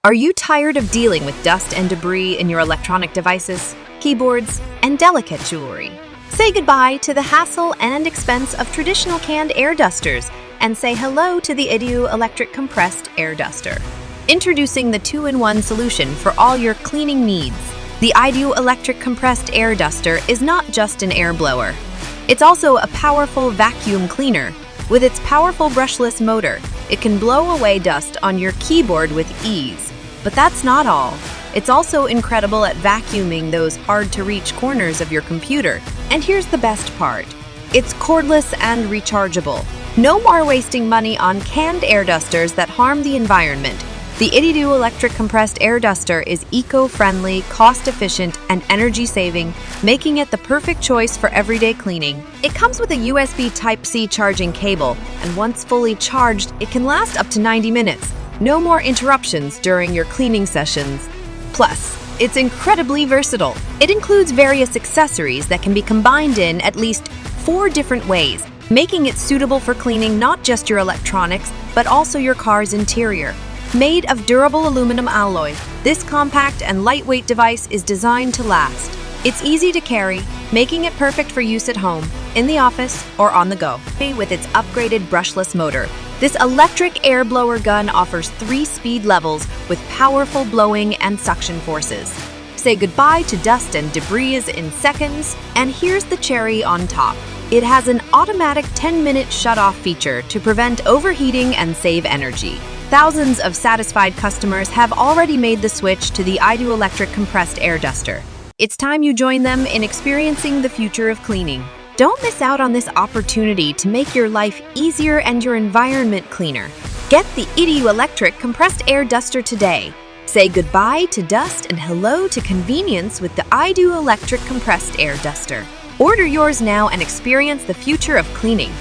Are you tired of dealing with dust and debris in your electronic devices, keyboards, and delicate jewelry? Say goodbye to the hassle and expense of traditional canned air dusters and say hello to the Idoo electric compressed air duster. Introducing the 2-in-1 solution for all your cleaning needs. The Idoo electric compressed air duster is not just an air blower. It's also a powerful vacuum cleaner. With its powerful brushless motor, it can blow away dust on your keyboard with ease. But that's not all. It's also incredible at vacuuming those hard-to-reach corners of your computer. And here's the best part. It's cordless and rechargeable. No more wasting money on canned air dusters that harm the environment. The Idoo electric compressed air duster is eco-friendly, cost-efficient, and energy-saving, making it the perfect choice for everyday cleaning. It comes with a USB Type-C charging cable, and once fully charged, it can last up to 90 minutes. No more interruptions during your cleaning sessions. Plus, it's incredibly versatile. It includes various accessories that can be combined in at least 4 different ways, making it suitable for cleaning not just your electronics, but also your car's interior. Made of durable aluminum alloy, this compact and lightweight device is designed to last. It's easy to carry, making it perfect for use at home, in the office, or on the go. With its upgraded brushless motor, this electric air blower gun offers 3 speed levels with powerful blowing and suction forces. Say goodbye to dust and debris in seconds, and here's the cherry on top. It has an automatic 10-minute shut-off feature to prevent overheating and save energy. Thousands of satisfied customers have already made the switch to the Idoo electric compressed air duster. It's time you join them in experiencing the future of cleaning. Don't miss out on this opportunity to make your life easier and your environment cleaner. Get the Idoo electric compressed air duster today. Say goodbye to dust and hello to convenience with the Idoo electric compressed air duster. Order yours now and experience the future of cleaning.